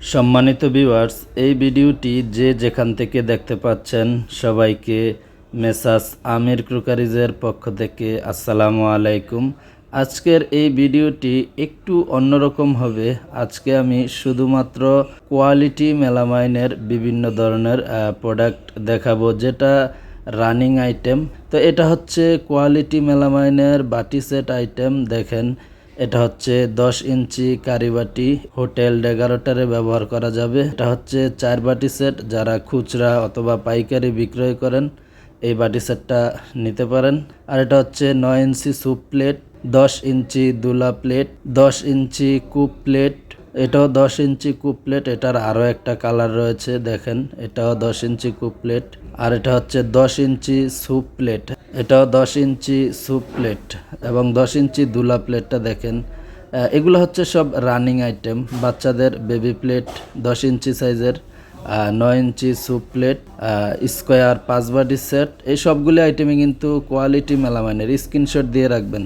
সম্মানিত ভিউয়ার্স, এই ভিডিওটি যে যেখান থেকে দেখতে পাচ্ছেন সবাইকে মেসাস আমির ক্রুকারিজের পক্ষ থেকে আসসালামু আলাইকুম। আজকের এই ভিডিওটি একটু অন্যরকম হবে। আজকে আমি শুধুমাত্র কোয়ালিটি মেলামাইনের বিভিন্ন ধরনের প্রোডাক্ট দেখাবো, যেটা রানিং আইটেম। তো এটা হচ্ছে কোয়ালিটি মেলামাইনের বাটি সেট আইটেম। দেখেন, এটা হচ্ছে 10 ইঞ্চি কারিবাটি, হোটেল ডেগারটারে ব্যবহার করা যাবে। এটা হচ্ছে 4 বাটি সেট। যারা খুচরা অথবা পাইকারি বিক্রয় করেন এই বাটি সেটটা নিতে পারেন। আর এটা হচ্ছে 9 ইঞ্চি স্যুপ প্লেট, 10 ইঞ্চি দুলা প্লেট, 10 ইঞ্চি কুপ প্লেট। এটাও 10 ইঞ্চি কুপ প্লেট। এটার আরও একটা কালার রয়েছে, দেখেন, এটাও 10 ইঞ্চি কুপ প্লেট। আর এটা হচ্ছে 10 ইঞ্চি স্যুপ প্লেট, এটাও 10 ইঞ্চি স্যুপ প্লেট এবং 10 ইঞ্চি দুলা প্লেটটা দেখেন। এগুলো হচ্ছে সব রানিং আইটেম। বাচ্চাদের বেবি প্লেট 10 ইঞ্চি সাইজের, 9 ইঞ্চি স্যুপ প্লেট, স্কোয়ার 5 বাটি সেট। এই সবগুলি আইটেমই কিন্তু কোয়ালিটি মেলামাইনের। স্ক্রিনশট দিয়ে রাখবেন।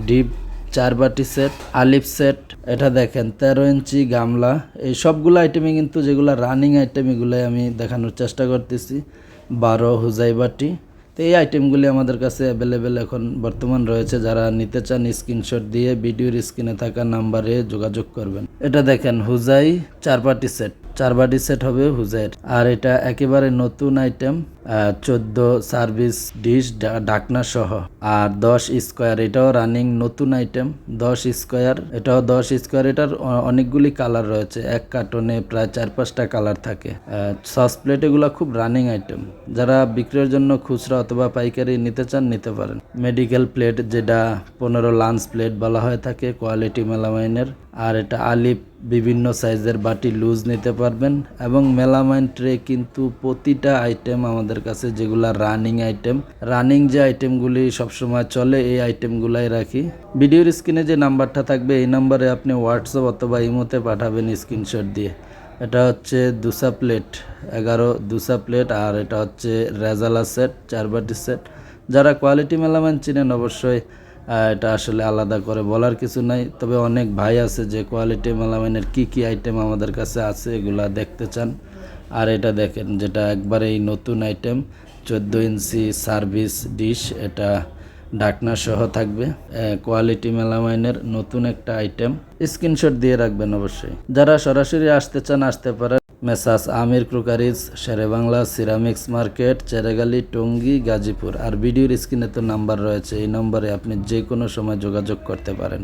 ডিপ 4 বাটি সেট, আলিফ সেট, এটা দেখেন 13 ইঞ্চি গামলা। এই সবগুলো আইটেমই কিন্তু যেগুলো রানিং আইটেম, এগুলোই আমি দেখানোর চেষ্টা করতেছি। 12 হুজাই বাটি। তো এই আইটেমগুলি আমাদের কাছে অ্যাভেলেবেল এখন বর্তমান রয়েছে। যারা নিতে চান স্ক্রিনশট দিয়ে ভিডিওর স্ক্রিনে থাকা নাম্বারে যোগাযোগ করবেন। এটা দেখেন হুজাই 4 বাটি সেট, 4 বাটি সেট হবে হুজাইয়ের। আর এটা একেবারে নতুন আইটেম, 14 সার্ভিস ডিশ ঢাকনা সহ। আর 10 স্কোয়ার, এটাও রানিং নতুন আইটেম। 10 স্কোয়ার, এটাও 10 স্কোয়ার। এটার অনেকগুলি কালার রয়েছে, এক কার্টনে প্রায় 4-5টা কালার থাকে। সস প্লেট, এগুলো খুব রানিং আইটেম। যারা বিক্রির জন্য খুচরা অথবা পাইকারি নিতে চান নিতে পারেন। মেডিকেল প্লেট, যেটা 15 লাঞ্চ প্লেট বলা হয়ে থাকে কোয়ালিটি মেলামাইনের। আর এটা আলিপ, বিভিন্ন সাইজের বাটি লুজ নিতে পারবেন। এবং মেলামাইন ট্রে কিন্তু প্রতিটা আইটেম আমাদের কাছে যেগুলা রানিং আইটেম, রানিং যে আইটেমগুলি সবসময় চলে এই আইটেমগুলাই রাখি। ভিডিওর স্ক্রিনে যে নাম্বারটা থাকবে এই নাম্বারে আপনি হোয়াটসঅ্যাপ অথবা ইমোতে পাঠাবেন স্ক্রিনশট দিয়ে। এটা হচ্ছে দুসা প্লেট, 11 দুসা প্লেট। আর এটা হচ্ছে রেজালা সেট, 4 বাটি সেট। যারা কোয়ালিটি মেলামাইন চিনেন অবশ্যই এটা আসলে আলাদা করে বলার কিছু নাই। তবে অনেক ভাই আছে যে কোয়ালিটি মেলামাইনের কি আইটেম আমাদের কাছে আছে এগুলা দেখতে চান। আর এটা দেখেন, যেটা একবারেই নতুন আইটেম, 14 ইঞ্চি সার্ভিস ডিশ, এটা ঢাকনা সহ থাকবে। কোয়ালিটি মেলামাইনের নতুন একটা আইটেম। স্ক্রিনশট দিয়ে রাখবেন অবশ্যই। যারা সরাসরি আসতে চান আসতে পারেন। মেসাস আমির ক্রুকারিজ, শেরেবাংলা সিরামিক্স মার্কেট, চেরাগালি, টঙ্গী, গাজীপুর। আর ভিডিওর স্ক্রিনে তো নাম্বার রয়েছে, এই নম্বরে আপনি যে কোনো সময় যোগাযোগ করতে পারেন।